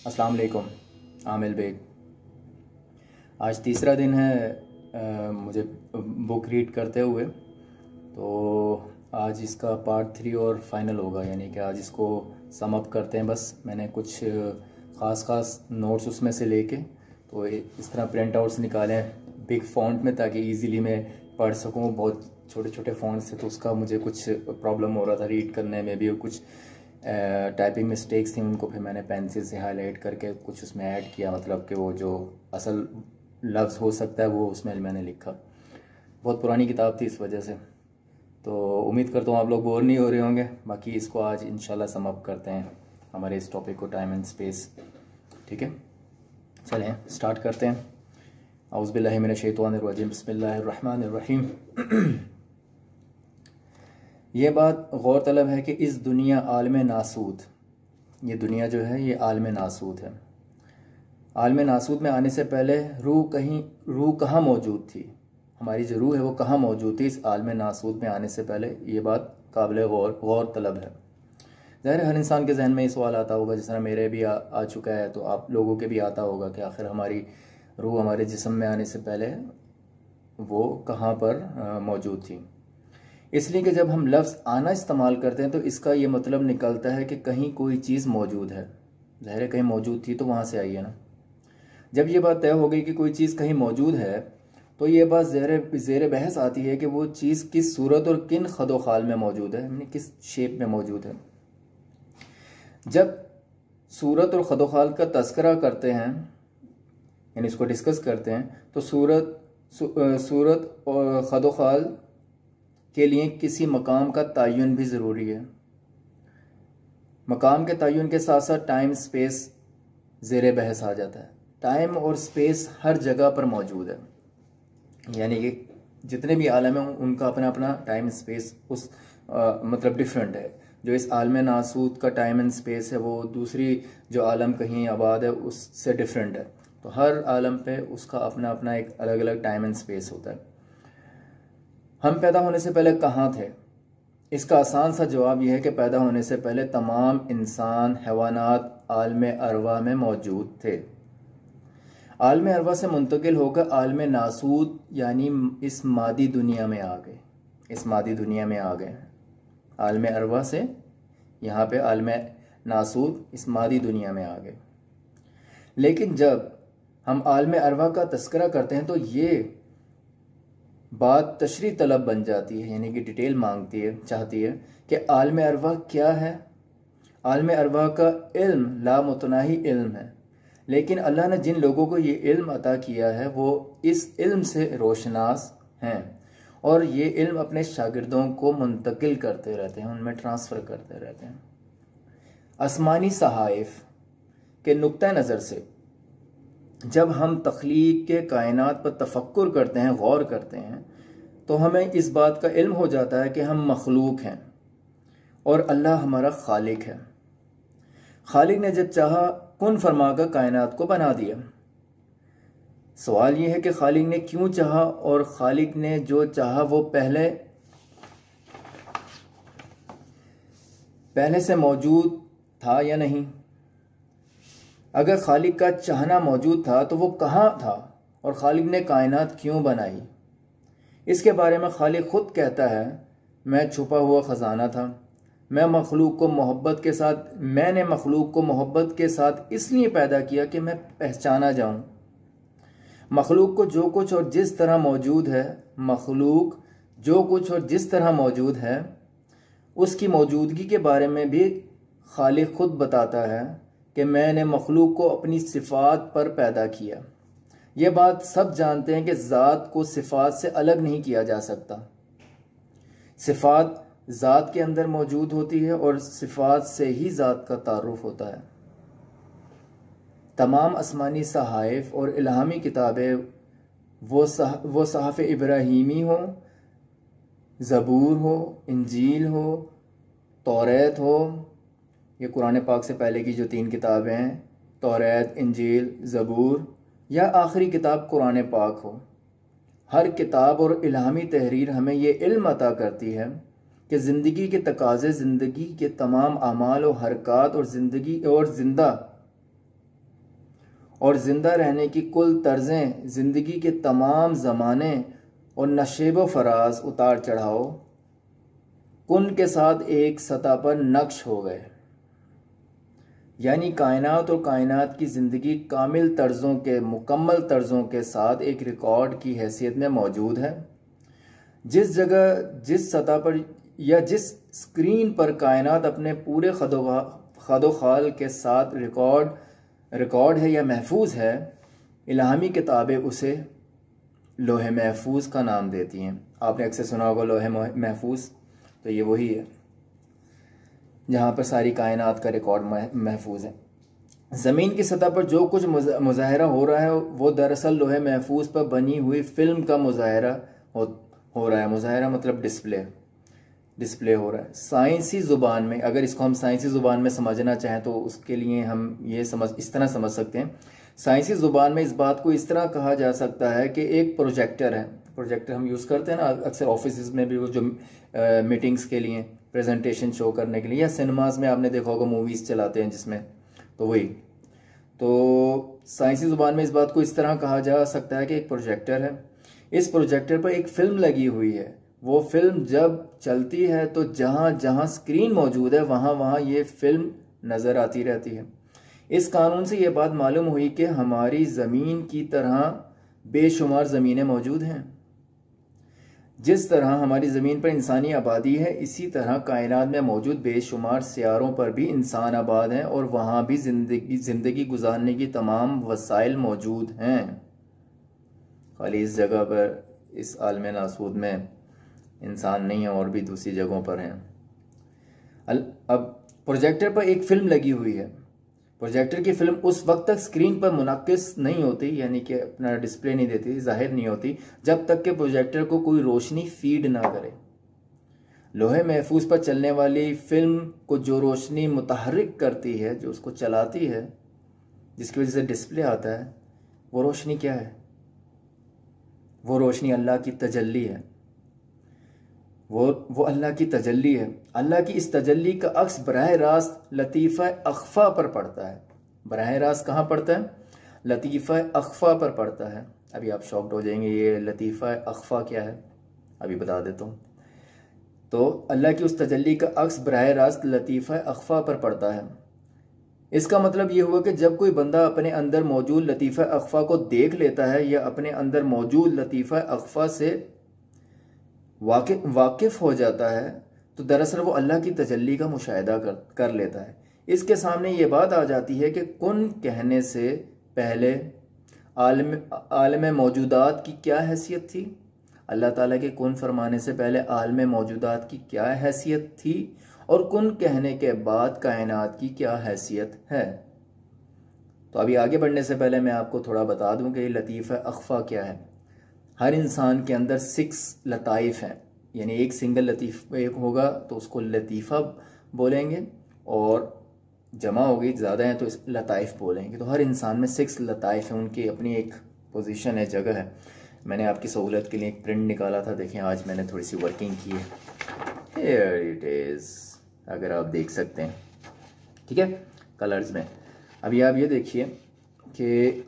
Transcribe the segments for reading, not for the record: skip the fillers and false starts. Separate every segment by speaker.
Speaker 1: अस्सलाम वालेकुम। आमिल बेग। आज तीसरा दिन है मुझे बुक रीड करते हुए, तो आज इसका पार्ट 3 और फाइनल होगा, यानी कि आज इसको सम अप करते हैं। बस मैंने कुछ ख़ास नोट्स उसमें से लेके तो इस तरह प्रिंट आउट्स निकाले बिग फ़ॉन्ट में, ताकि इजीली मैं पढ़ सकूं। बहुत छोटे छोटे फ़ॉन्ट से तो उसका मुझे कुछ प्रॉब्लम हो रहा था रीड करने में भी, और कुछ टाइपिंग मिस्टेक्स थी, उनको फिर मैंने पेंसिल से हाईलाइट करके कुछ उसमें ऐड किया, मतलब कि वो जो असल लफ्ज़ हो सकता है वो उसमें मैंने लिखा। बहुत पुरानी किताब थी इस वजह से, तो उम्मीद करता हूँ आप लोग बोर नहीं हो रहे होंगे। बाकी इसको आज इंशाल्लाह सम अप करते हैं, हमारे इस टॉपिक को, टाइम एंड स्पेस। ठीक है, चलें स्टार्ट करते हैं। औज़ु बिल्लाहि मिनश शैतानिर रजीम, बिस्मिल्लाहिर रहमानिर रहीम। ये बात गौर तलब है कि इस दुनिया आलम नासूद, ये दुनिया जो है ये आलम नासूद है। आलम नासूद में आने से पहले रूह कहाँ मौजूद थी, हमारी जो रूह है वो कहाँ मौजूद थी इस आलम नासूद में आने से पहले, ये बात काबिल गौर तलब है। ज़ाहिर हर इंसान के जहन में ये सवाल आता होगा, जिस तरह मेरे भी आ चुका है, तो आप लोगों के भी आता होगा कि आखिर हमारी रूह हमारे जिस्म में आने से पहले वो कहाँ पर मौजूद थी। इसलिए कि जब हम लफ्ज़ आना इस्तेमाल करते हैं तो इसका ये मतलब निकलता है कि कहीं कोई चीज़ मौजूद है। ज़ाहिर है कहीं मौजूद थी तो वहाँ से आई है ना। जब ये बात तय हो गई कि कोई चीज़ कहीं मौजूद है, तो ये बात ज़ेर बहस आती है कि वो चीज़ किस सूरत और किन खदो खाल में मौजूद है, यानी किस शेप में मौजूद है। जब सूरत और खदो खाल का तस्करा करते हैं, यानी इसको डिस्कस करते हैं, तो सूरत और खदो खाल के लिए किसी मकाम का तयन भी ज़रूरी है। मकाम के तयन के साथ साथ टाइम स्पेस ज़ेर बहस आ जाता है। टाइम और स्पेस हर जगह पर मौजूद है, यानी कि जितने भी आलम हैं उनका अपना अपना टाइम स्पेस मतलब डिफरेंट है। जो इस आलम नासूद का टाइम एंड स्पेस है वो दूसरी जो आलम कहीं आबाद है उससे डिफरेंट है। तो हर आलम पे उसका अपना अपना एक अलग अलग टाइम एंड स्पेस होता है। हम पैदा होने से पहले कहाँ थे? इसका आसान सा जवाब यह है कि पैदा होने से पहले तमाम इंसान हैवानात आलम अरवा में मौजूद थे। आलम अरवा से मुंतकिल होकर आलम नासूद यानी इस मादी दुनिया में आ गए। इस मादी दुनिया में आ गए आलम अरवा से, यहाँ पे आलम नासूद इस मादी दुनिया में आ गए। लेकिन जब हम आलम अरवा का तस्करा करते हैं तो ये बात तशरी तलब बन जाती है, यानी कि डिटेल चाहती है कि आलम अरवा क्या है। आलम अरवा का इल्म लामुतनाही इल्म है, लेकिन अल्लाह ने जिन लोगों को ये इल्म अता किया है वो इस इल्म से रोशनास हैं, और ये इल्म अपने शागिर्दों को मुंतकिल करते रहते हैं, उनमें ट्रांसफ़र करते रहते हैं। आसमानी सहाइफ के नुक्ता नज़र से जब हम तख्लीक के कायनात पर तफक्कुर करते हैं, गौर करते हैं, तो हमें इस बात का इल्म हो जाता है कि हम मखलूक हैं और अल्लाह हमारा खालिक है। खालिक ने जब चाहा कुन फरमाकर कायनात को बना दिया। सवाल यह है कि खालिक ने क्यों चाहा, और खालिक ने जो चाहा वो पहले से मौजूद था या नहीं। अगर खालिक का चाहना मौजूद था तो वो कहाँ था, और खालिक ने कायनात क्यों बनाई। इसके बारे में खालिक खुद कहता है, मैं छुपा हुआ ख़जाना था। मैंने मखलूक को मोहब्बत के साथ इसलिए पैदा किया कि मैं पहचाना जाऊं। मखलूक को जो कुछ और जिस तरह मौजूद है उसकी मौजूदगी के बारे में भी खालिक खुद बताता है कि मैंने मखलूक को अपनी सिफ़ात पर पैदा किया। यह बात सब जानते हैं कि ज़ात को सिफ़ात से अलग नहीं किया जा सकता। सिफ़ात ज़ात के अंदर मौजूद होती है और सिफ़ात से ही ज़ात का तारुफ होता है। तमाम आसमानी सहाइफ और इल्हामी किताबें, वो सहाफ़ इब्राहीमी हो, ज़बूर हो, इंजील हो, तौरात हो, ये कुरान पाक से पहले की जो 3 किताबें हैं, तौरात, इंजील, ज़बूर, या आखिरी किताब कुरान पाक हो, हर किताब और इल्हामी तहरीर हमें ये इल्म अता करती है कि ज़िंदगी के तकाज़े, ज़िंदगी के तमाम अमाल और हरकत और ज़िंदा और ज़िंदा रहने की कुल तर्ज़ें, ज़िंदगी के तमाम ज़माने और नशेब व फराज, उतार चढ़ाव कुन के साथ एक सतह पर नक्श हो गए। यानी कायनात और कायनात की ज़िंदगी कामिल तर्ज़ों के, मुकम्मल तर्ज़ों के साथ एक रिकॉर्ड की हैसियत में मौजूद है। जिस जगह, जिस सतह पर या जिस स्क्रीन पर कायनात अपने पूरे खदोखाल के साथ रिकॉर्ड है या महफूज है, इल्हामी किताबें उसे लोहे महफूज का नाम देती हैं। आपने अक्सर सुना होगा लोहे महफूज, तो ये वही है जहाँ पर सारी कायनात का रिकॉर्ड महफूज है। ज़मीन की सतह पर जो कुछ मुज़ाहरा हो रहा है वो दरअसल लोहे महफूज पर बनी हुई फ़िल्म का मुज़ाहरा हो रहा है। मुज़ाहरा मतलब डिस्प्ले हो रहा है। साइंसी ज़ुबान में, अगर इसको हम साइंसी ज़ुबान में समझना चाहें तो उसके लिए हम इस तरह समझ सकते हैं। साइंसी ज़ुबान में इस बात को इस तरह कहा जा सकता है कि एक प्रोजेक्टर है। प्रोजेक्टर हम यूज़ करते हैं ना अक्सर ऑफिस में भी, वो जो मीटिंग्स के लिए, प्रेजेंटेशन शो करने के लिए, या सिनेमाज में आपने देखा होगा मूवीज़ चलाते हैं जिसमें, तो वही। तो साइंसी ज़ुबान में इस बात को इस तरह कहा जा सकता है कि एक प्रोजेक्टर है, इस प्रोजेक्टर पर एक फ़िल्म लगी हुई है। वो फिल्म जब चलती है तो जहाँ जहाँ स्क्रीन मौजूद है वहाँ वहाँ ये फिल्म नज़र आती रहती है। इस कानून से ये बात मालूम हुई कि हमारी ज़मीन की तरह बेशुमार ज़मीनें मौजूद हैं। जिस तरह हमारी ज़मीन पर इंसानी आबादी है, इसी तरह कायनात में मौजूद बेशुमार सियारों पर भी इंसान आबाद हैं और वहाँ भी ज़िंदगी गुजारने की तमाम वसाइल मौजूद हैं। खाली इस जगह पर, इस आलम नासूद में इंसान नहीं है, और भी दूसरी जगहों पर हैं। अब प्रोजेक्टर पर एक फ़िल्म लगी हुई है। प्रोजेक्टर की फ़िल्म उस वक्त तक स्क्रीन पर मुनक्किस नहीं होती, यानी कि अपना डिस्प्ले नहीं देती, जाहिर नहीं होती, जब तक कि प्रोजेक्टर को कोई रोशनी फीड ना करे। लोहे महफूज पर चलने वाली फ़िल्म को जो रोशनी मुतहर्रिक करती है, जो उसको चलाती है, जिसकी वजह से डिस्प्ले आता है, वो रोशनी क्या है? वो रोशनी अल्लाह की तजल्ली है। वो अल्लाह की तजल्ली है। अल्लाह की इस तजल्ली का अक्स बराह रास्त लतीफ़ा अख्फ़ा पर पड़ता है। बराह रास्त कहाँ पड़ता है? लतीफ़ा अख्फ़ा पर पड़ता है। अभी आप शॉक्ड हो जाएंगे, ये लतीफ़ा अख्फ़ा क्या है, अभी बता देता हूँ। तो अल्लाह की उस तजल्ली का अक्स बराह रास्त लतीफ़ा अख्फ़ा पर पड़ता है। इसका मतलब ये हुआ कि जब कोई बंदा अपने अंदर मौजूद लतीफ़ा अख्फ़ा को देख लेता है या अपने अंदर मौजूद लतीफ़ा अख्फ़ा से वाकिफ़ हो जाता है, तो दरअसल वो अल्लाह की तजल्ली का मुशाहिदा कर लेता है। इसके सामने ये बात आ जाती है कि कुन कहने से पहले आलम मौजूदात की क्या हैसियत थी। अल्लाह ताला के कुन फरमाने से पहले आलम मौजूदात की क्या हैसियत थी, और कुन कहने के बाद कायनात की क्या हैसियत है। तो अभी आगे बढ़ने से पहले मैं आपको थोड़ा बता दूं कि लतीफ़ा अख्फ़ा क्या है। हर इंसान के अंदर 6 लताइफ हैं, यानी एक सिंगल लतीफ़ एक होगा तो उसको लतीफ़ा बोलेंगे, और जमा होगी, ज़्यादा हैं तो इस लताइफ बोलेंगे। तो हर इंसान में 6 लताइफ हैं, उनकी अपनी एक पोजीशन है, जगह है। मैंने आपकी सहूलत के लिए एक प्रिंट निकाला था, देखें आज मैंने थोड़ी सी वर्किंग की है। हियर इट इज़, अगर आप देख सकते हैं, ठीक है, कलर्स में। अभी आप ये देखिए कि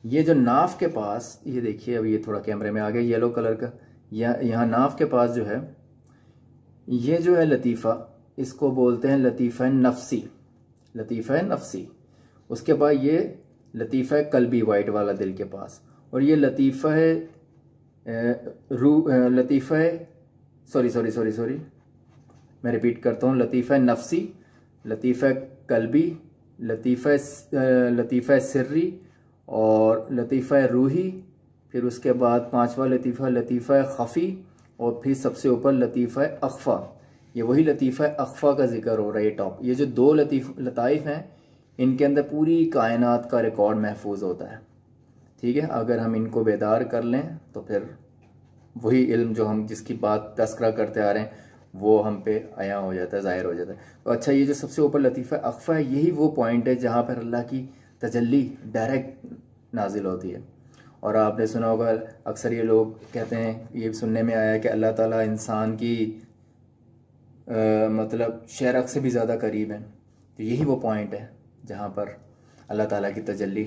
Speaker 1: ये जो नाफ के पास, ये देखिए, अभी ये थोड़ा कैमरे में आ गया येलो कलर का, यहाँ नाफ के पास जो है, ये जो है लतीफ़ा, इसको बोलते हैं लतीफ़ा नफ्सी। लतीफ़ा नफ्सी। उसके बाद ये लतीफ़ा कल्बी, वाइट वाला दिल के पास, और ये लतीफ़ा लतीफ़ा सॉरी मैं रिपीट करता हूँ। लतीफ़ा नफ्सी, लतीफ़ा कल्बी, लतीफ़ा सिर्री, और लतीफ़ा रूही, फिर उसके बाद 5वां लतीफ़ा ख़फ़ी, और फिर सबसे ऊपर लतीफ़ा अख्फ़ा। ये वही लतीफ़ा अख्फ़ा का जिक्र हो रहा है, ये टॉप। ये जो 2 लताइफ हैं, इनके अंदर पूरी कायनात का रिकॉर्ड महफूज होता है, ठीक है। अगर हम इनको बेदार कर लें तो फिर वही इल्म जो हम जिसकी बात तस्करा करते आ रहे हैं वो हम पे आया हो जाता है, ज़ाहिर हो जाता है। तो अच्छा, ये जो सबसे ऊपर लतीफ़ा अख्फ़ा है, यही वो पॉइंट है जहाँ पर अल्लाह की तजल्ली डायरेक्ट नाजिल होती है। और आपने सुना होगा, अक्सर ये लोग कहते हैं, ये सुनने में आया कि अल्लाह ताला इंसान की मतलब शरक से भी ज़्यादा करीब है। तो यही वो पॉइंट है जहाँ पर अल्लाह ताला की तजल्ली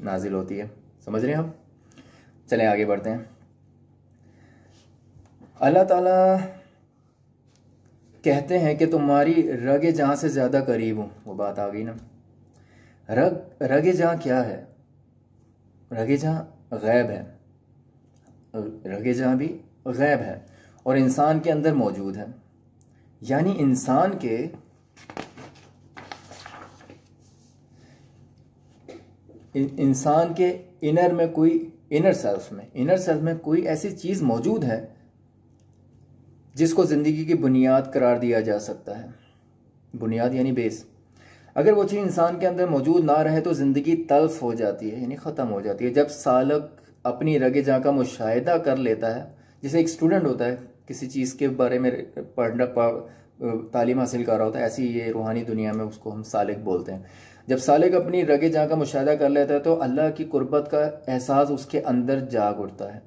Speaker 1: नाजिल होती है। समझ रहे हैं हम? चलें आगे बढ़ते हैं। अल्लाह ताला कहते हैं कि तुम्हारी रगे जहाँ से ज़्यादा करीब हूँ। वो बात आ गई ना। रगे जहाँ क्या है? रगे जहाँ गैब है, रगे जहाँ भी गैब है और इंसान के अंदर मौजूद है। यानी इंसान के इनर सेल्फ में कोई ऐसी चीज़ मौजूद है जिसको ज़िंदगी की बुनियाद करार दिया जा सकता है। बुनियाद यानी बेस। अगर वो चीज़ इंसान के अंदर मौजूद ना रहे तो ज़िंदगी तल्फ हो जाती है, यानी ख़त्म हो जाती है। जब सालक अपनी रगे जहाँ का मुशाहिदा कर लेता है, जैसे एक स्टूडेंट होता है किसी चीज़ के बारे में तालीम हासिल कर रहा होता है, ऐसी ये रूहानी दुनिया में उसको हम सालिक बोलते हैं। जब सालिक अपनी रगे जहाँ का मुशाहिदा कर लेता है तो अल्लाह की कुर्बत का एहसास उसके अंदर जाग उठता है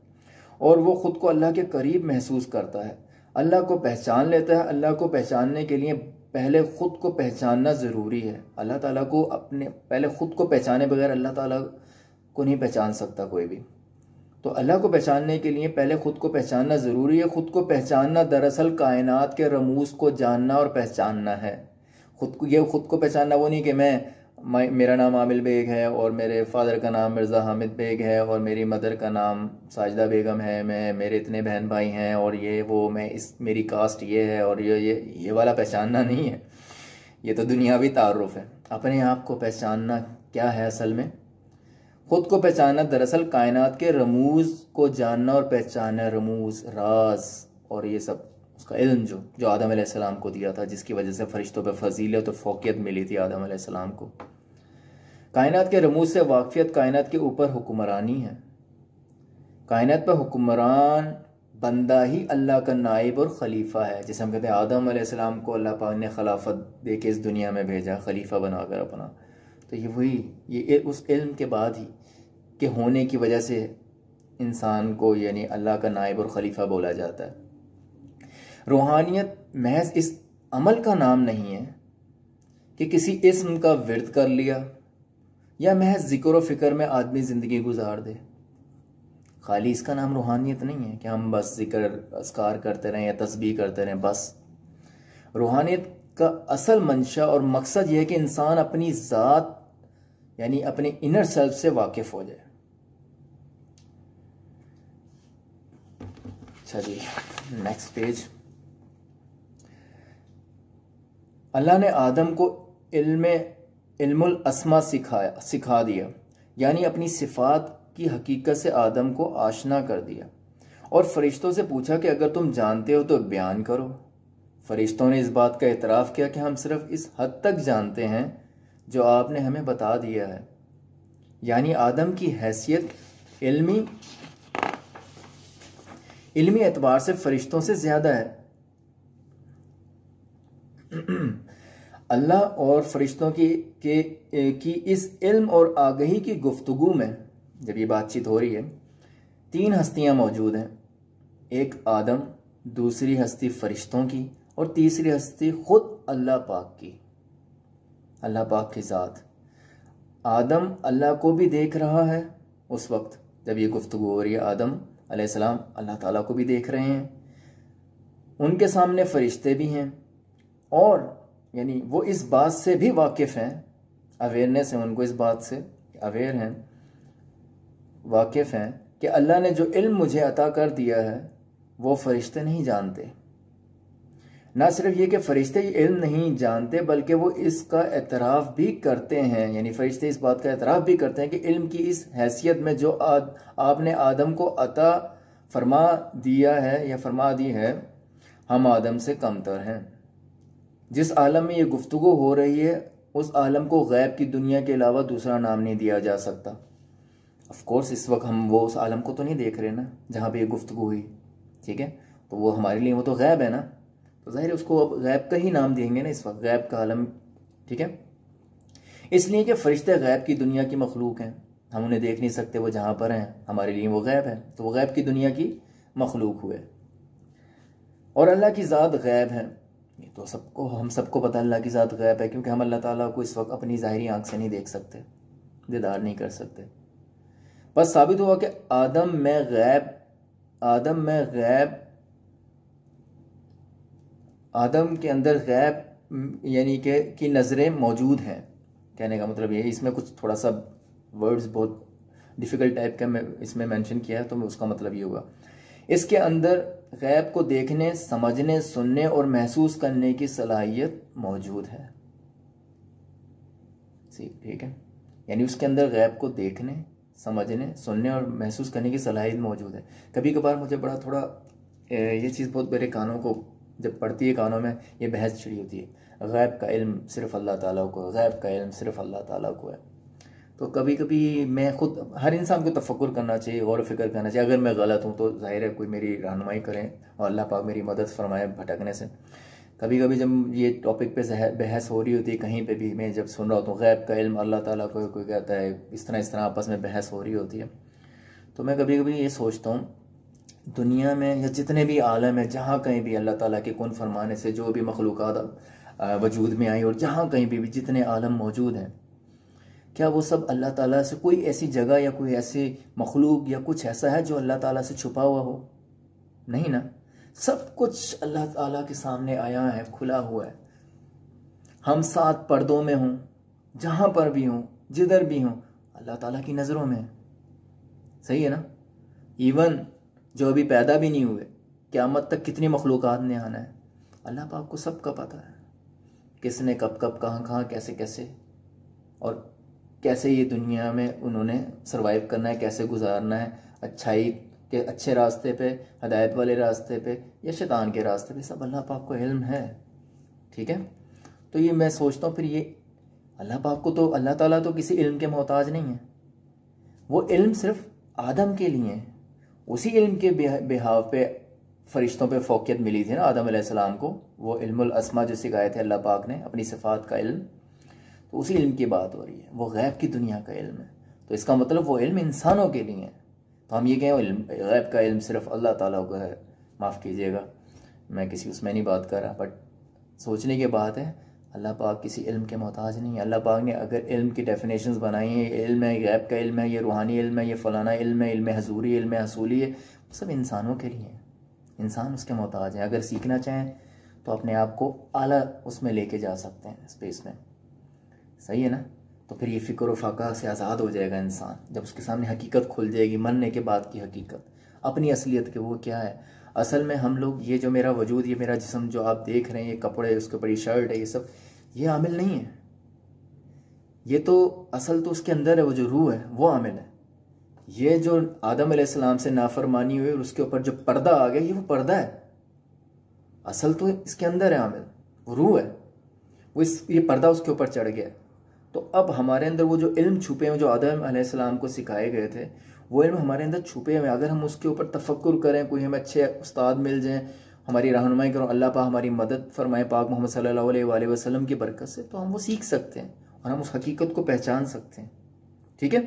Speaker 1: और वो ख़ुद को अल्लाह के करीब महसूस करता है, अल्लाह को पहचान लेता है। अल्लाह को पहचानने के लिए पहले ख़ुद को पहचानना ज़रूरी है। अल्लाह ताला को पहले ख़ुद को पहचाने बगैर अल्लाह ताला को नहीं पहचान सकता कोई भी। तो अल्लाह को पहचानने के लिए पहले ख़ुद को पहचानना ज़रूरी है। ख़ुद को पहचानना दरअसल कायनात के रमूज़ को जानना और पहचानना है। ख़ुद को पहचानना वो नहीं कि मेरा नाम आमिल बेग है और मेरे फादर का नाम मिर्ज़ा हामिद बेग है और मेरी मदर का नाम साजिदा बेगम है, मेरे इतने बहन भाई हैं और ये वो मेरी कास्ट ये है और ये वाला पहचानना नहीं है। ये तो दुनियावी तारुफ है। अपने आप को पहचानना क्या है असल में? ख़ुद को पहचानना दरअसल कायनात के रमूज़ को जानना और पहचानना, रमूज़, राज और ये सब उसका इल्म जो आदम अलैहिस्सलाम को दिया था, जिसकी वजह से फरिश्तों पे फजीलत और फ़ौक़ियत मिली थी आदम अलैहिस्सलाम को। कायनात के रमूज़ से वाक़फ़ियत कायनात के ऊपर हुक्मरानी है। कायनात पर हुक्मरान बंदा ही अल्लाह का नाइब और ख़लीफ़ा है। जैसे हम कहते हैं आदम अलैहिस्सलाम को अल्लाह पाक ने खिलाफत दे के इस दुनिया में भेजा, खलीफा बनाकर अपना। तो ये उस इल्म के बाद ही के होने की वजह से इंसान को यानी अल्लाह का नाइब और ख़लीफ़ा बोला जाता है। रूहानियत महज इस अमल का नाम नहीं है कि किसी इस्म का विर्द कर लिया या महज ज़िक्र व फ़िक्र में आदमी ज़िंदगी गुजार दे। खाली इसका नाम रूहानियत नहीं है कि हम बस ज़िक्र अस्कार करते रहें या तस्बीह करते रहें बस। रूहानियत का असल मंशा और मकसद यह है कि इंसान अपनी ज़ात यानी अपने इनर सेल्फ से वाकिफ़ हो जाए। अच्छा जी, नेक्स्ट पेज। अल्लाह ने आदम को इल्मुल अस्मा सिखा दिया, यानी अपनी सिफ़ात की हकीकत से आदम को आशना कर दिया और फरिश्तों से पूछा कि अगर तुम जानते हो तो बयान करो। फरिश्तों ने इस बात का एतराफ़ किया कि हम सिर्फ इस हद तक जानते हैं जो आपने hमें बता दिया है। यानी आदम की हैसियत इल्मी एतबार से फरिश्तों से ज़्यादा है। अल्लाह और फरिश्तों की इस इल्म और आगही की गुफ्तगू में जब ये बातचीत हो रही है, तीन हस्तियां मौजूद हैं। एक आदम, दूसरी हस्ती फरिश्तों की और तीसरी हस्ती खुद अल्लाह पाक की, अल्लाह पाक की ज़ात। आदम अल्लाह को भी देख रहा है उस वक्त जब ये गुफ्तगू हो रही है। आदम अलैहिस्सलाम अल्लाह ताला को भी देख रहे हैं, उनके सामने फरिश्ते भी हैं और यानी वो इस बात से भी वाकिफ़ हैं, अवेयरनेस है उनको, इस बात से अवेयर हैं, वाकिफ़ हैं कि अल्लाह ने जो इल्म मुझे अता कर दिया है वो फरिश्ते नहीं जानते। ना सिर्फ ये कि फ़रिश्ते ये इल्म नहीं जानते बल्कि वो इसका एतराफ़ भी करते हैं, यानी फ़रिश्ते इस बात का एतराफ़ भी करते हैं कि इल्म की इस हैसियत में जो आपने आदम को अता फरमा दिया है या फरमा दी है, हम आदम से कमतर हैं। जिस आलम में ये गुफ्तगू हो रही है उस आलम को गैब की दुनिया के अलावा दूसरा नाम नहीं दिया जा सकता। ऑफ कोर्स इस वक्त हम वो उस आलम को तो नहीं देख रहे ना जहाँ पे ये गुफ्तगू हुई, ठीक है, तो वो हमारे लिए वो तो गैब है ना, तो ज़ाहिर उसको अब गैब का ही नाम देंगे ना इस वक्त, गैब का आलम, ठीक है। इसलिए कि फरिश्ते गैब की दुनिया की मखलूक हैं, हम उन्हें देख नहीं सकते, वो जहाँ पर हैं हमारे लिए वो गैब है, तो वो गैब की दुनिया की मखलूक हुए। और अल्लाह की ज़ात गैब है, ये तो सबको, हम सबको पता अल्लाह की ज़ात गैब है, क्योंकि हम अल्लाह ताला को इस वक्त अपनी ज़ाहिरी आंख से नहीं देख सकते, दीदार नहीं कर सकते। बस साबित हुआ कि आदम में गैब, आदम के अंदर गैब यानी कि नज़रें मौजूद हैं। कहने का मतलब ये, इसमें कुछ थोड़ा सा वर्ड्स बहुत डिफ़िकल्ट टाइप का मैं इसमें मेंशन किया है, तो उसका मतलब ये होगा, इसके अंदर गैब को देखने, समझने, सुनने और महसूस करने की सलाहियत मौजूद है। ठीक है, यानी उसके अंदर गैब को देखने, समझने, सुनने और महसूस करने की सलाहियत मौजूद है। कभी कभार मुझे बड़ा थोड़ा ये चीज़ बहुत मेरे कानों को जब पढ़ती है, कानों में ये बहस छिड़ी होती है, गैब का इल्म सिर्फ अल्लाह ताला को है, गैब का इल्म सिर्फ अल्लाह ताला को है। तो कभी कभी मैं खुद, हर इंसान को तफक्कुर करना चाहिए, गौर फिक्र करना चाहिए। अगर मैं गलत हूँ तो जाहिर है कोई मेरी रहनुमाई करें और अल्लाह पाक मेरी मदद फरमाए भटकने से। कभी कभी जब ये टॉपिक पे बहस हो रही होती है कहीं पे भी, मैं जब सुन रहा होता हूँ गैब का इल्म अल्लाह ताला को, कोई कहता है इस तरह आपस में बहस हो रही होती है, तो मैं कभी कभी ये सोचता हूँ, दुनिया में या जितने भी आलम है, जहाँ कहीं भी अल्लाह ताला के कुन फरमाने से जो भी मखलूक़ात वजूद में आई और जहाँ कहीं भी जितने आलम मौजूद हैं, क्या वो सब अल्लाह ताला से कोई ऐसी जगह या कोई ऐसी मखलूक या कुछ ऐसा है जो अल्लाह ताला से छुपा हुआ हो? नहीं ना, सब कुछ अल्लाह ताला के सामने आया है, खुला हुआ है। हम 7 पर्दों में हों, जहाँ पर भी हों, जिधर भी हों, अल्लाह ताला की नज़रों में है। सही है ना? इवन जो अभी पैदा भी नहीं हुए, क़यामत तक कितनी मखलूक़ात ने आना है, अल्लाह पाक को सब का पता है, किसने कब कब कहाँ कहाँ कैसे कैसे और कैसे ये दुनिया में उन्होंने सरवाइव करना है, कैसे गुजारना है, अच्छाई के अच्छे रास्ते पे, हदायत वाले रास्ते पे या शैतान के रास्ते पे, सब अल्लाह पाक को इल्म है। ठीक है, तो ये मैं सोचता हूँ फिर ये अल्लाह पाक को तो, अल्लाह ताला तो किसी इल्म के मोहताज नहीं है। वो इल्म सिर्फ आदम के लिए है। उसी इल्म के बिहाव पे फरिश्तों पे फ़ौक़ियत मिली थी ना आदम अलैहिस्सलाम को, वो इल्मुल अस्मा जो सिखाए थे अल्लाह पाक ने, अपनी सिफ़ात का इल्म, तो उसी इल्म की बात हो रही है। वो गैब की दुनिया का इल्म है, तो इसका मतलब वो इल्म इंसानों के लिए है। तो हम ये कहें गैब का इल्म सिर्फ अल्लाह ताला को है, माफ़ कीजिएगा मैं किसी उसमें नहीं बात कर रहा, बट सोचने की बात है, अल्लाह पाक किसी इल्म के मोहताज नहीं है। अल्लाह पाक ने अगर इल्म की डेफिनेशंस बनाई हैं, ये इल्म है, गैब का इल्म है, ये रूहानी इल्म है, ये फ़लाना इल्म है, इल्म हजूरी, इल्म हसूली है, सब इंसानों के लिए है। इंसान उसके मोहताज हैं। अगर सीखना चाहें तो अपने आप को आला उसमें लेके जा सकते हैं, स्पेस में। सही है ना? तो फिर ये फ़िक्र व फ़ाक़ा से आज़ाद हो जाएगा इंसान, जब उसके सामने हकीकत खुल जाएगी, मरने के बाद की हकीकत, अपनी असलियत के वो क्या है। असल में हम लोग, ये जो मेरा वजूद, ये मेरा जिस्म जो आप देख रहे हैं, ये कपड़े, उसके ऊपर ये शर्ट है, ये सब, ये आमिल नहीं है। ये तो असल तो उसके अंदर है, वो जो रूह है वो आमिल है। ये जो आदम अलैहिस्सलाम से नाफरमानी हुई और उसके ऊपर जो पर्दा आ गया, ये वो पर्दा है। असल तो इसके अंदर है आमिल, वो रूह है, वो ये पर्दा उसके ऊपर चढ़ गया। तो अब हमारे अंदर वो जो इल्म छुपे हैं, जो आदम अलैहिस्सलाम को सिखाए गए थे, वो इल्म हमारे अंदर छुपे हुए हैं। अगर हम उसके ऊपर तफक्कुर करें, कोई हमें अच्छे उस्ताद मिल जाएं, हमारी रहनुमाई करो, अल्लाह पाक हमारी मदद फरमाए पाक मोहम्मद सल्लल्लाहु अलैहि वसल्लम की बरकत से, तो हम वो सीख सकते हैं और हम उस हकीकत को पहचान सकते हैं। ठीक है,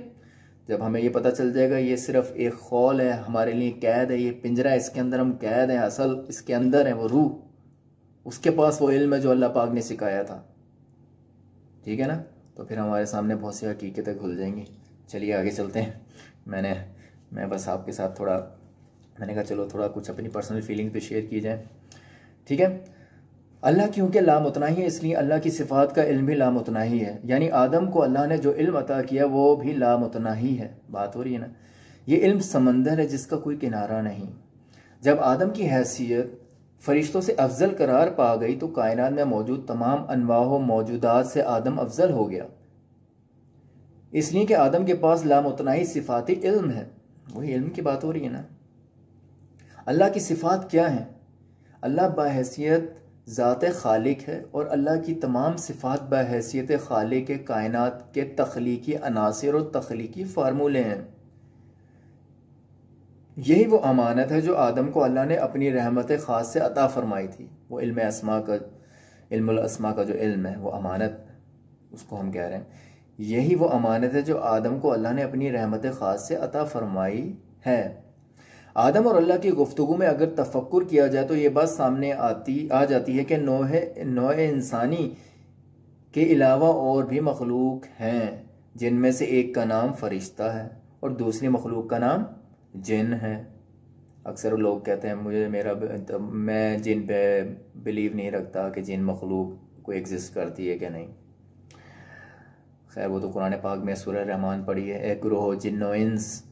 Speaker 1: जब हमें ये पता चल जाएगा ये सिर्फ एक खौल है, हमारे लिए कैद है, ये पिंजरा है, इसके अंदर हम कैद हैं, असल इसके अंदर है वो रूह, उसके पास वो इल्म है जो अल्लाह पाक ने सिखाया था। ठीक है ना? तो फिर हमारे सामने बहुत सी हकीकतें खुल जाएंगी। चलिए आगे चलते हैं। मैं बस आपके साथ थोड़ा, मैंने कहा चलो थोड़ा कुछ अपनी पर्सनल फीलिंग पे शेयर की जाए। ठीक है, अल्लाह क्योंकि लामुतनाही है, इसलिए अल्लाह की सिफ़ात का इल्म भी लामुतनाही है। यानी आदम को अल्लाह ने जो इल्म अता किया वो भी लामुतनाही है। बात हो रही है ना? ये इल्म समंदर है जिसका कोई किनारा नहीं। जब आदम की हैसियत फरिश्तों से अफजल करार पा गई तो कायनात में मौजूद तमाम अनवाह मौजूदात से आदम अफजल हो गया, इसलिए कि आदम के पास लामुतनाही सिफ़ाती इल्म है। वही इल्म की बात हो रही है ना? अल्लाह की सिफ़ात क्या है? अल्लाह बाहैसियत ज़ात खालिक है और अल्लाह की तमाम सिफ़ात बाहैसियत खालिक के कायनात के तख्लीकी अनासिर और तख्लीकी फार्मूले हैं। यही वो अमानत है जो आदम को अल्लाह ने अपनी रहमत ख़ास से अता फ़रमाई थी। वो इल्मुल अस्मा का जो इल्म है, वो अमानत उसको हम कह रहे हैं। यही वो अमानत है जो आदम को अल्लाह ने अपनी रहमत ख़ास से अता फ़रमाई है। आदम और अल्लाह की गुफ्तगू में अगर तफक्कुर किया जाए तो ये बात सामने आ जाती है कि नौए इंसानी के अलावा और भी मखलूक हैं, जिनमें से एक का नाम फरिश्ता है और दूसरी मखलूक का नाम जिन है। अक्सर लोग कहते हैं मैं जिन पे बिलीव नहीं रखता कि जिन मखलूक को एग्जिस्ट करती है कि नहीं। खैर वो तो कुरान पाक में सूरह रहमान पढ़ी है, एक ग्रोह जिन्नो इंस,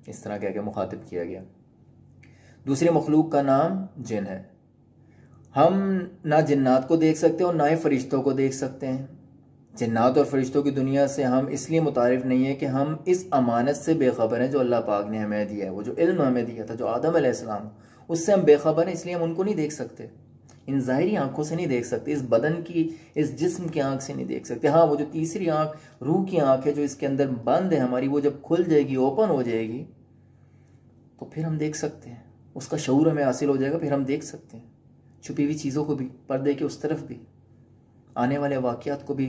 Speaker 1: इस तरह कह के मुखातिब किया गया। दूसरे मखलूक का नाम जिन है। हम ना जिन्नात को देख सकते और ना ही फरिश्तों को देख सकते हैं। जिन्नात और फरिश्तों की दुनिया से हम इसलिए मुतारिफ नहीं है कि हम इस अमानत से बेखबर हैं जो अल्लाह पाक ने हमें दिया है। वो जो इल्म हमें दिया था, जो आदम अलैहिस्सलाम, उससे हम बेखबर हैं, इसलिए हम उनको नहीं देख सकते। इन ज़ाहिरी आंखों से नहीं देख सकते, इस बदन की, इस जिस्म की आंख से नहीं देख सकते। हाँ, वो जो तीसरी आंख, रूह की आंख है, जो इसके अंदर बंद है हमारी, वो जब खुल जाएगी, ओपन हो जाएगी, तो फिर हम देख सकते हैं। उसका शऊर हमें हासिल हो जाएगा, फिर हम देख सकते हैं छुपी हुई चीज़ों को भी, पर्दे के उस तरफ भी, आने वाले वाक़यात को भी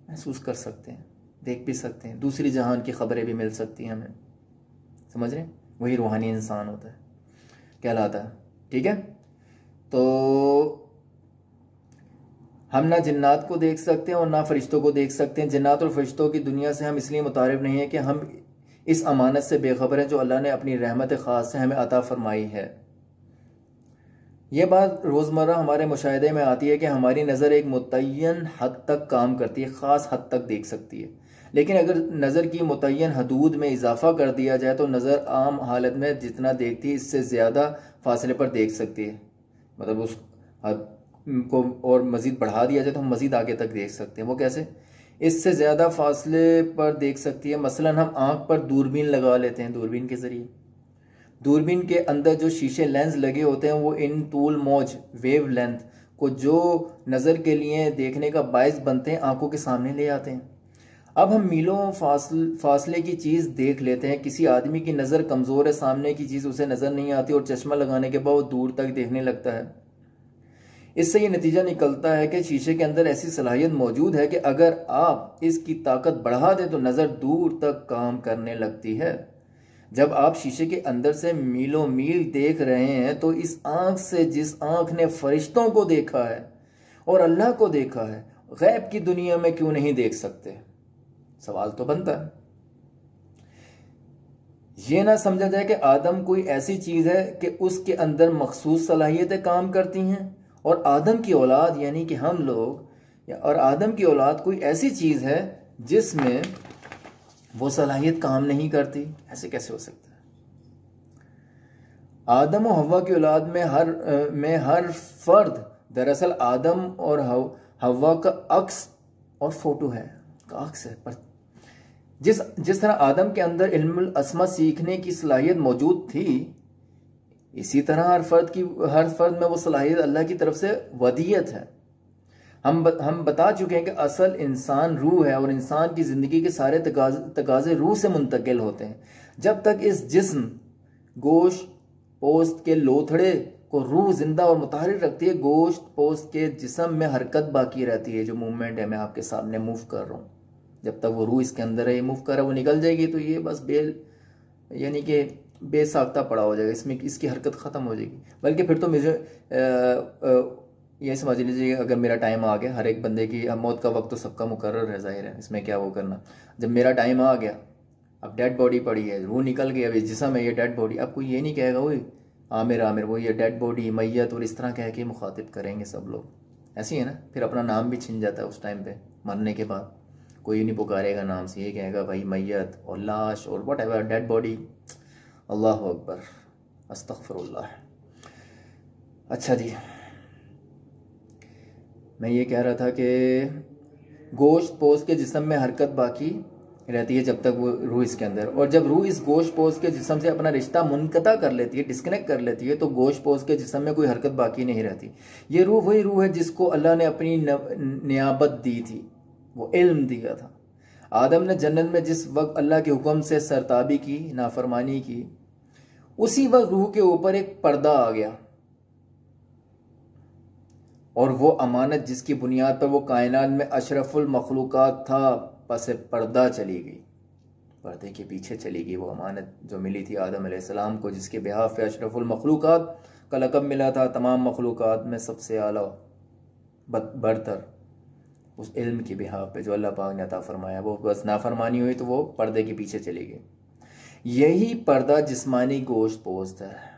Speaker 1: महसूस कर सकते हैं, देख भी सकते हैं। दूसरी जहान की खबरें भी मिल सकती हैं हमें। समझ रहे हैं? वही रूहानी इंसान होता है, कहलाता है। ठीक है, तो हम ना जिन्नात को देख सकते हैं और ना फरिश्तों को देख सकते हैं। जिन्नात और फरिश्तों की दुनिया से हम इसलिए मुतारिफ नहीं है कि हम इस अमानत से बेखबर हैं जो अल्लाह ने अपनी रहमत ख़ास से हमें अता फरमाई है। यह बात रोज़मर्रा हमारे मुशाहिदे में आती है कि हमारी नज़र एक मुतय्यन हद तक काम करती है, ख़ास हद तक देख सकती है। लेकिन अगर नज़र की मुतय्यन हदूद में इजाफा कर दिया जाए तो नज़र आम हालत में जितना देखती है इससे ज़्यादा फासले पर देख सकती है। मतलब उस हद को और मज़ीद बढ़ा दिया जाए तो हम मज़ीद आगे तक देख सकते हैं। वो कैसे? इससे ज़्यादा फासले पर देख सकती है। मसलन हम आँख पर दूरबीन लगा लेते हैं, दूरबीन के ज़रिए। दूरबीन के अंदर जो शीशे लेंस लगे होते हैं वो इन तूल मौज वेव लेंथ को जो नज़र के लिए देखने का बायस बनते हैं आंखों के सामने ले आते हैं। अब हम मीलों फासले की चीज़ देख लेते हैं। किसी आदमी की नज़र कमज़ोर है, सामने की चीज़ उसे नज़र नहीं आती और चश्मा लगाने के बाद वो दूर तक देखने लगता है। इससे ये नतीजा निकलता है कि शीशे के अंदर ऐसी सलाहियत मौजूद है कि अगर आप इसकी ताकत बढ़ा दें तो नज़र दूर तक काम करने लगती है। जब आप शीशे के अंदर से मीलों मील देख रहे हैं तो इस आंख से, जिस आंख ने फरिश्तों को देखा है और अल्लाह को देखा है, गैब की दुनिया में क्यों नहीं देख सकते? सवाल तो बनता है। ये ना समझा जाए कि आदम कोई ऐसी चीज है कि उसके अंदर मखसूस सलाहियतें काम करती हैं और आदम की औलाद यानी कि हम लोग और आदम की औलाद कोई ऐसी चीज है जिसमें वो सलाहियत काम नहीं करती। ऐसे कैसे हो सकता है? आदम और हव्वा की औलाद में हर फर्द दरअसल आदम और हव्वा का अक्स और फोटो है, का अक्स है। पर जिस तरह आदम के अंदर इल्मुल अस्मा सीखने की सलाहियत मौजूद थी, इसी तरह हर फर्द में वो सलाहियत अल्लाह की तरफ से वदीयत है। हम बता चुके हैं कि असल इंसान रूह है और इंसान की ज़िंदगी के सारे तकाज़े रूह से मुंतकिल होते हैं। जब तक इस जिस्म, गोश्त पोस्त के लोथड़े को रूह जिंदा और मुतहर्रिक रखती है, गोश्त पोस्त के जिस्म में हरकत बाकी रहती है। जो मूवमेंट है, मैं आपके सामने मूव कर रहा हूँ, जब तक वो रूह इसके अंदर है, ये मूव कर रहा है, वो निकल जाएगी तो ये बस यानी कि बेसाख्ता पड़ा हो जाएगा, इसमें इसकी हरकत ख़त्म हो जाएगी। बल्कि फिर तो मुझे ये समझ लीजिए, अगर मेरा टाइम आ गया, हर एक बंदे की मौत का वक्त तो सबका मुकर्रर है, जाहिर है, इसमें क्या वो करना। जब मेरा टाइम आ गया, अब डेड बॉडी पड़ी है, रूह निकल गई, अब जिस्म है, ये डेड बॉडी, अब कोई ये नहीं कहेगा वही आमिर वो ये डेड बॉडी मैयत और इस तरह कह के मुखातिब करेंगे सब लोग। ऐसी है ना, फिर अपना नाम भी छिन जाता है उस टाइम पे, मरने के बाद कोई नहीं पुकारेगा नाम से, ये कहेगा भाई मैयत और लाश और वट एवर, डेड बॉडी। अल्लाह अकबर, अस्तगफिरुल्लाह। अच्छा जी, मैं ये कह रहा था कि गोश्त पोस्ट के जिस्म में हरकत बाकी रहती है जब तक वो रूह इसके अंदर, और जब रूह इस गोश्त पोस्ट के जिस्म से अपना रिश्ता मुनक़ता कर लेती है, डिस्कनेक्ट कर लेती है, तो गोश्त पोस्ट के जिस्म में कोई हरकत बाकी नहीं रहती। ये रूह वही रूह है जिसको अल्लाह ने अपनी नियाबत दी थी, वो इल्म दिया था। आदम ने जन्नत में जिस वक्त अल्लाह के हुक्म से सरताबी की, नाफरमानी की, उसी वक्त रूह के ऊपर एक पर्दा आ गया और वो अमानत जिसकी बुनियाद पर वो कायनात में अशरफुल मखलूकात था, पसे पर्दा चली गई। पर्दे के पीछे चली गई। वो अमानत जो मिली थी आदम अलैहिस्सलाम को, जिसके बिहाफ पे अशरफुल मखलूक़ात का लक़ब मिला था, तमाम मखलूक़ात में सबसे आला बरतर, उस इल्म की बिहाफ पे जो अल्लाह पाक ने अता फरमाया, वो बस नाफरमानी हुई तो वो पर्दे के पीछे चली गई। यही पर्दा जिस्मानी गोश्त पोस्त है।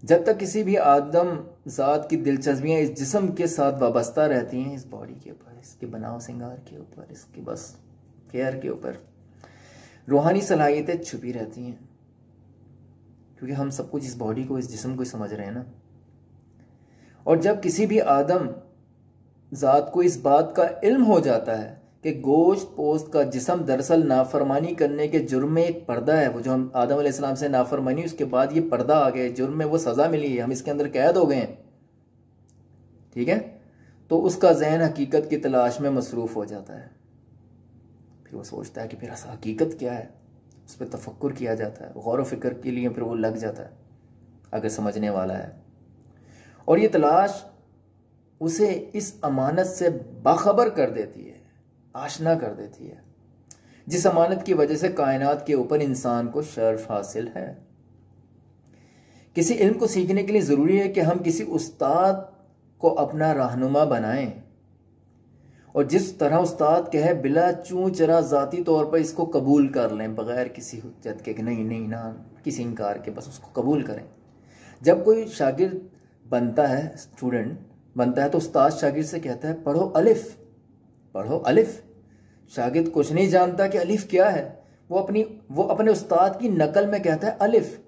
Speaker 1: जब तक किसी भी आदम ज़ात की दिलचस्पियाँ इस जिस्म के साथ वाबस्ता रहती हैं, इस बॉडी के ऊपर, इसके बनाव सिंगार के ऊपर, इसके बस केयर के ऊपर, रूहानी सलाहियतें छुपी रहती हैं, क्योंकि हम सब कुछ इस बॉडी को, इस जिस्म को समझ रहे हैं ना। और जब किसी भी आदम ज़ात को इस बात का इल्म हो जाता है कि गोश्त पोस्त का जिस्म दरअसल नाफरमानी करने के जुर्म में एक पर्दा है, वो जो हम आदम अलैहिस्सलाम से नाफरमानी, उसके बाद ये पर्दा आ गया, जुर्म में वो सज़ा मिली है, हम इसके अंदर कैद हो गए हैं, ठीक है। तो उसका जहन हकीकत की तलाश में मसरूफ़ हो जाता है। फिर वो सोचता है कि फिर हकीकत क्या है, उस पर तफक्कुर किया जाता है, गौर व फिक्र के लिए फिर वो लग जाता है अगर समझने वाला है। और ये तलाश उसे इस अमानत से बाखबर कर देती है, आशना कर देती है, जिस अमानत की वजह से कायनात के ऊपर इंसान को शर्फ हासिल है। किसी इल्म को सीखने के लिए ज़रूरी है कि हम किसी उस्ताद को अपना रहनुमा बनाएं, और जिस तरह उस्ताद कहे बिला चूं चरा ज़ाती तौर पर इसको कबूल कर लें, बग़ैर किसी हुज्जत के कि नहीं नहीं ना, किसी इनकार के, बस उसको कबूल करें। जब कोई शागिर्द बनता है, स्टूडेंट बनता है, तो उस्ताद शागिर्द से कहता है पढ़ो अलिफ, पढ़ो अलिफ। शागिर्द कुछ नहीं जानता कि अलिफ क्या है, वो अपने उस्ताद की नकल में कहता है अलिफ,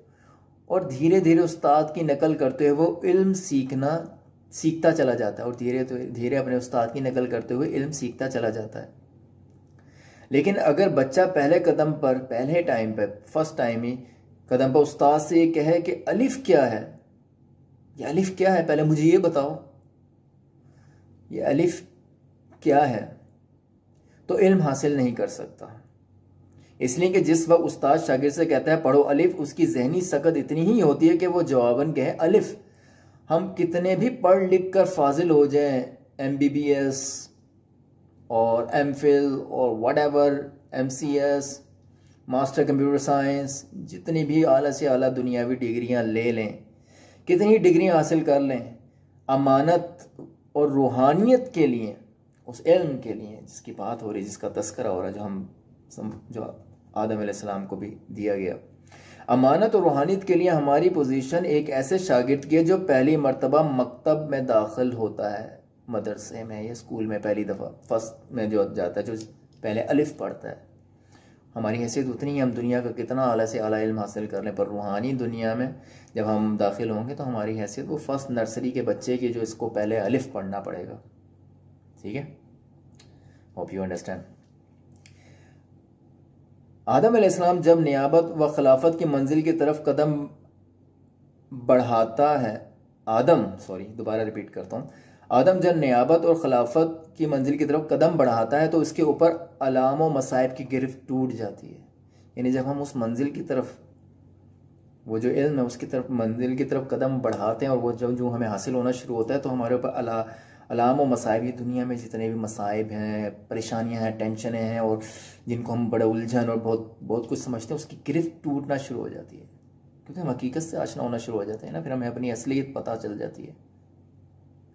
Speaker 1: और धीरे धीरे उस्ताद की नकल करते हुए वो इल्म सीखता चला जाता है, और धीरे धीरे अपने उस्ताद की नकल करते हुए इल्म सीखता चला जाता है। लेकिन अगर बच्चा पहले कदम पर, पहले टाइम पर, फर्स्ट टाइम ही कदम पर उस्ताद से ये कहे कि अलिफ क्या है, ये अलिफ क्या है, पहले मुझे ये बताओ, ये अलिफ क्या है, तो इल्म हासिल नहीं कर सकता। इसलिए कि जिस वक्त उस्ताद शागिर्द से कहता है पढ़ो अलिफ, उसकी जहनी सकत इतनी ही होती है कि वो जवाबन कहे अलिफ। हम कितने भी पढ़ लिख कर फाजिल हो जाएं, MBBS और MPhil और whatever, MCS, master computer science, जितनी भी आला से आला दुनियावी डिग्रियां ले लें, कितनी डिग्रियां हासिल कर लें, अमानत और रूहानियत के लिए, उस इल्म के लिए जिसकी बात हो रही, जिसका तस्करा हो रहा है, जो आदम अलैहिस्सलाम को भी दिया गया, अमानत और रूहानियत के लिए हमारी पोजीशन एक ऐसे शागिर्द की है जो पहली मर्तबा मकतब में दाखिल होता है, मदरसे में या स्कूल में पहली दफ़ा फर्स्ट में जो जाता है, जो पहले अलिफ पढ़ता है। हमारी हैसियत उतनी ही, हम दुनिया का कितना आला से आला इल्म हासिल कर लें, पर रूहानी दुनिया में जब हम दाखिल होंगे तो हमारी हैसियत वो फर्स्ट नर्सरी के बच्चे की, जो इसको पहले अलिफ पढ़ना पड़ेगा। ठीक है, होप यू अंडरस्टैंड। आदम अलैहिस्सलाम जब नियाबत व खिलाफत की मंजिल की तरफ कदम बढ़ाता है, दोबारा रिपीट करता हूँ, आदम जब नियाबत और खिलाफत की मंजिल की तरफ कदम बढ़ाता है तो उसके ऊपर अलाम व मसाइब की गिरफ्त टूट जाती है। यानी जब हम उस मंजिल की तरफ, वो जो इल्म है उसकी तरफ, मंजिल की तरफ कदम बढ़ाते हैं, और वो जब जो हमें हासिल होना शुरू होता है, तो हमारे ऊपर अलाम व मसाइब, ये दुनिया में जितने भी मसाइब हैं, परेशानियां हैं, टेंशनें हैं, और जिनको हम बड़े उलझन और बहुत कुछ समझते हैं, उसकी गिरफ्त टूटना शुरू हो जाती है, क्योंकि हम हकीकत से आशना होना शुरू हो जाते हैं ना। फिर हमें अपनी असलियत पता चल जाती है,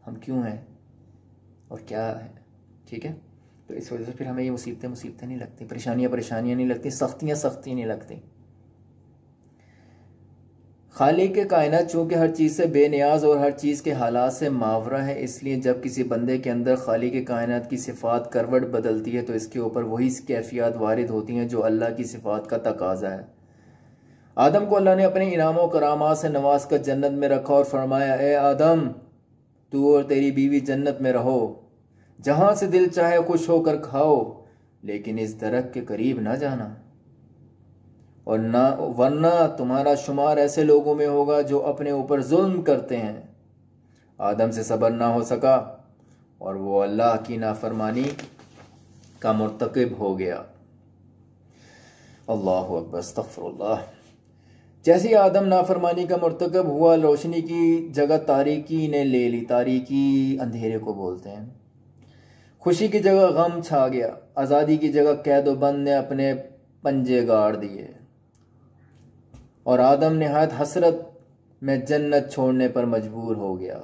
Speaker 1: हम क्यों हैं और क्या है। ठीक है, तो इस वजह से फिर हमें ये मुसीबतें नहीं लगती, परेशानियां नहीं लगती, सख्ती नहीं लगती। खालिक कायनात चूँकि हर चीज़ से बेनियाज और हर चीज़ के हालात से मावरा है, इसलिए जब किसी बंदे के अंदर खालिक कायनात की सिफ़ात करवट बदलती है तो इसके ऊपर वही कैफियत वारिद होती हैं जो अल्लाह की सिफ़ात का तकाजा है। आदम को अल्लाह ने अपने इनामों करामात से नवाज कर जन्नत में रखा और फरमाया, ए आदम, तू और तेरी बीवी जन्नत में रहो, जहाँ से दिल चाहे खुश होकर खाओ, लेकिन इस दरख्त के करीब ना जाना, और ना वरना तुम्हारा शुमार ऐसे लोगों में होगा जो अपने ऊपर जुल्म करते हैं। आदम से सब्र ना हो सका और वो अल्लाह की नाफरमानी का मुर्तकिब हो गया। अल्लाहु अकबर, अस्तगफिरुल्लाह। जैसे ही आदम नाफरमानी का मुर्तकिब हुआ, रोशनी की जगह तारीकी ने ले ली। तारीकी अंधेरे को बोलते हैं। खुशी की जगह गम छा गया, आज़ादी की जगह कैदोबंद ने अपने पंजे गाड़ दिए, और आदम निहायत हसरत में जन्नत छोड़ने पर मजबूर हो गया।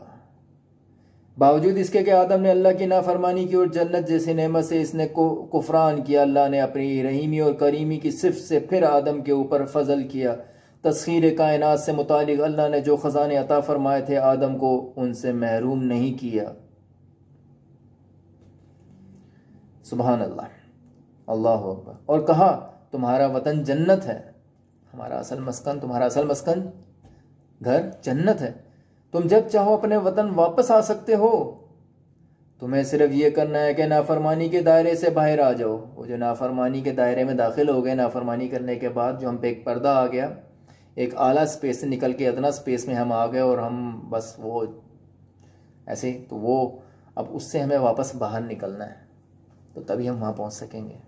Speaker 1: बावजूद इसके कि आदम ने अल्लाह की नाफरमानी की और जन्नत जैसी नेमत से इसने कुफरान किया, अल्लाह ने अपनी रहीमी और करीमी की सिफ़त से फिर आदम के ऊपर फजल किया। तस्खीर कायनात से मुतालिक अल्लाह ने जो ख़ज़ाने अता फरमाए थे, आदम को उनसे महरूम नहीं किया। सुबहान अल्लाह, अल्लाहु अकबर। और कहा, तुम्हारा वतन जन्नत है, हमारा असल मस्कन, तुम्हारा असल मस्कन घर जन्नत है। तुम जब चाहो अपने वतन वापस आ सकते हो, तुम्हें सिर्फ ये करना है कि नाफरमानी के दायरे से बाहर आ जाओ। वो जो नाफरमानी के दायरे में दाखिल हो गए, नाफरमानी करने के बाद जो हम पे एक पर्दा आ गया, एक आला स्पेस से निकल के अदना स्पेस में हम आ गए, और हम बस वो ऐसे, तो वो अब उससे हमें वापस बाहर निकलना है, तो तभी हम वहाँ पहुँच सकेंगे।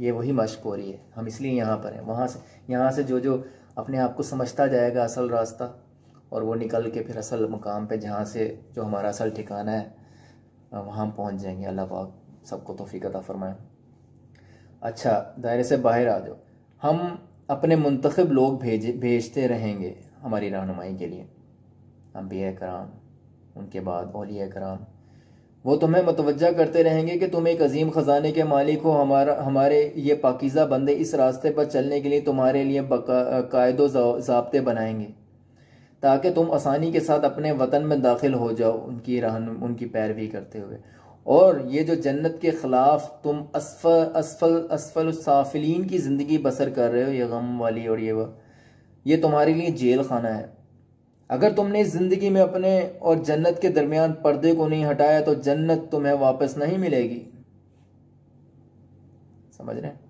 Speaker 1: ये वही मशक हो रही है, हम इसलिए यहाँ पर हैं। वहाँ से, यहाँ से जो अपने आप को समझता जाएगा असल रास्ता, और वो निकल के फिर असल मुकाम पे, जहाँ से जो हमारा असल ठिकाना है, वहाँ हम पहुँच जाएंगे। अल्लाह पाक सबको तौफीक अता फरमाए। अच्छा, दायरे से बाहर आ जाओ। हम अपने मुंतखब लोग भेजते रहेंगे हमारी रहनुमाई के लिए, अंबिया कराम, उनके बाद औलिया कराम। वो तुम्हें मुतवज्जा करते रहेंगे कि तुम एक अजीम ख़जाने के मालिक हो। हमारे ये पाकीज़ा बंदे इस रास्ते पर चलने के लिए तुम्हारे लिए कायदो ज़ाब्ते बनाएंगे, ताकि तुम आसानी के साथ अपने वतन में दाखिल हो जाओ, उनकी पैरवी करते हुए। और ये जो जन्नत के ख़िलाफ़ तुम असफल साफिलीन की ज़िंदगी बसर कर रहे हो, ये गम वाली और ये तुम्हारे लिए जेल खाना है। अगर तुमने इस ज़िंदगी में अपने और जन्नत के दरमियान पर्दे को नहीं हटाया, तो जन्नत तुम्हें वापस नहीं मिलेगी। समझ रहे हैं?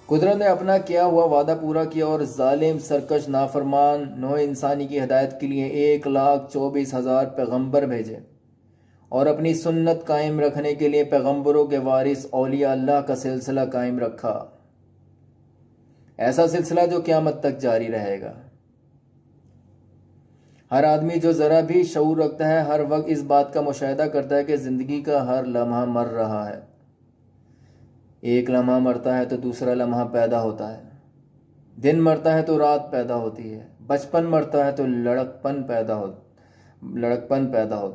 Speaker 1: कुदरत ने अपना किया हुआ वादा पूरा किया, और जालिम, सरकश, नाफरमान नौ इंसानी की हिदायत के लिए 1,24,000 पैगंबर भेजे, और अपनी सुन्नत कायम रखने के लिए पैगंबरों के वारिस औलिया अल्लाह का सिलसिला कायम रखा। ऐसा सिलसिला जो क़यामत तक जारी रहेगा। हर आदमी जो ज़रा भी शऊर रखता है, हर वक्त इस बात का मुशाहिदा करता है कि ज़िंदगी का हर लम्हा मर रहा है। एक लम्हा मरता है तो दूसरा लम्हा पैदा होता है। दिन मरता है तो रात पैदा होती है। बचपन मरता है तो लड़कपन पैदा होता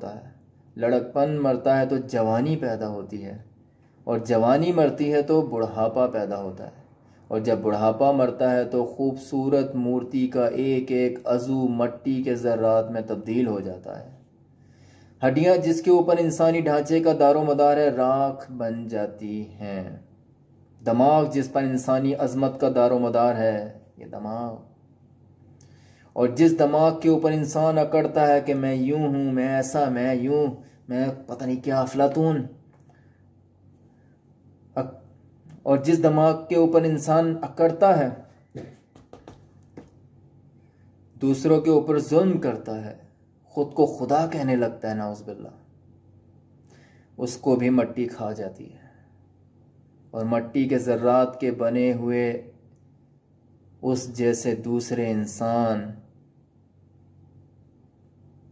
Speaker 1: है। लड़कपन मरता है तो जवानी पैदा होती है, और जवानी मरती है तो बुढ़ापा पैदा होता है, और जब बुढ़ापा मरता है तो खूबसूरत मूर्ति का एक एक अज़ू मट्टी के ज़र्रात में तब्दील हो जाता है। हड्डियाँ जिसके ऊपर इंसानी ढांचे का दारोमदार है, राख बन जाती हैं। दिमाग जिस पर इंसानी अज़मत का दारोमदार है, ये दिमाग, और जिस दिमाग के ऊपर इंसान अकड़ता है कि मैं यूं हूँ, मैं ऐसा, मैं यूं, मैं पता नहीं क्या, अफलातून, और जिस दिमाग के ऊपर इंसान अकड़ता है, दूसरों के ऊपर जुल्म करता है, खुद को खुदा कहने लगता है, नाउज़ुबिल्लाह, उसको भी मट्टी खा जाती है। और मट्टी के ज़र्रात के बने हुए उस जैसे दूसरे इंसान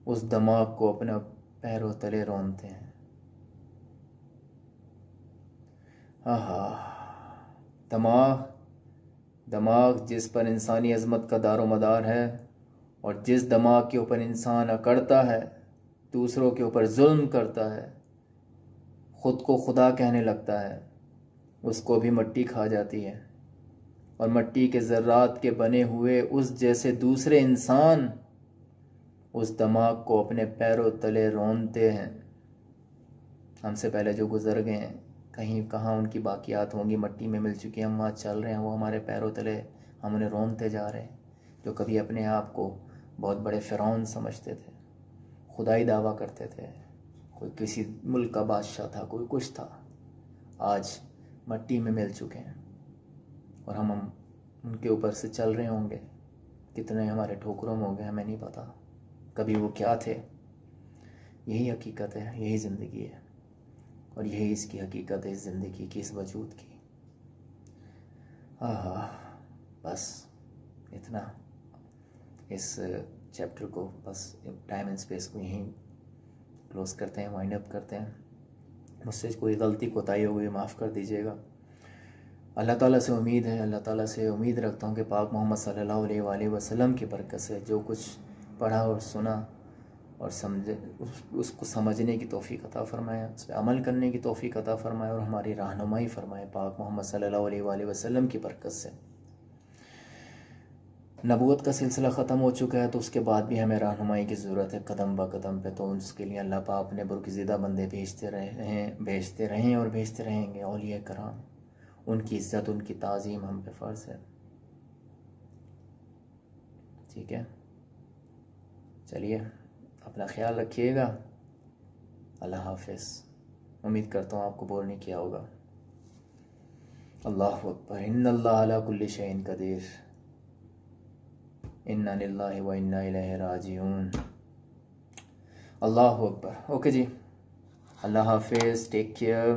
Speaker 1: उस दिमाग को अपने पैरों तले रौंदते हैं। दिमाग जिस पर इंसानी अज़मत का दारोमदार है, और जिस दिमाग के ऊपर इंसान अकड़ता है, दूसरों के ऊपर जुल्म करता है, ख़ुद को खुदा कहने लगता है, उसको भी मट्टी खा जाती है। और मट्टी के ज़र्रात के बने हुए उस जैसे दूसरे इंसान उस दिमाग को अपने पैरों तले रौंदते हैं। हमसे पहले जो गुज़र गए हैं, कहीं कहाँ उनकी बाकियात होंगी, मट्टी में मिल चुकी हैं, हम वहाँ चल रहे हैं, वो हमारे पैरों तले हम उन्हें रौंदते जा रहे हैं। जो कभी अपने आप को बहुत बड़े फ़िरौन समझते थे, खुदाई दावा करते थे, कोई किसी मुल्क का बादशाह था, कोई कुछ था, आज मट्टी में मिल चुके हैं, और हम उनके ऊपर से चल रहे होंगे। कितने हमारे ठोकरों में हो गए हमें नहीं पता, कभी वो क्या थे। यही हकीकत है, यही ज़िंदगी है, और यही इसकी हकीकत है, इस ज़िंदगी की, इस वजूद की। बस इतना, इस चैप्टर को, बस टाइम एंड स्पेस को यहीं क्लोज़ करते हैं, वाइंड अप करते हैं। मुझसे कोई गलती कोताही हो गई माफ़ कर दीजिएगा। अल्लाह ताला से उम्मीद है, अल्लाह ताला से उम्मीद रखता हूँ कि पाक मोहम्मद सल्लल्लाहु अलैहि वसल्लम की बरकत से जो कुछ पढ़ा और सुना और समझे उसको समझने की तौफीक अता फ़रमाए, उस पर अमल करने की तौफीक अता फ़रमाए और हमारी रहनुमाई फ़रमाए पाक मोहम्मद सल्लल्लाहु अलैहि वसल्लम की बरकत से। नबूवत का सिलसिला ख़त्म हो चुका है तो उसके बाद भी हमें रहनुमाई की ज़रूरत है कदम ब कदम पे, तो उसके लिए अल्लाह पाक अपने बुरक़िज़िदा बंदे भेजते रहें और भेजते रहेंगे। औलिया कराम, उनकी इज़्ज़त उनकी ताज़ीम हम पे फ़र्ज़ है। ठीक है, चलिए अपना ख्याल रखिएगा। अल्लाह हाफ़िज़। उम्मीद करता हूँ आपको बोर नहीं किया होगा। अल्लाहु अकबर। इन्नल्लाह अला कुल्ली शैइन क़दीर। इन्ना लिल्लाहि व इन्ना इलैहि राजिऊन। अल्लाहु अकबर। ओके जी, अल्लाह हाफ़िज़, टेक केयर।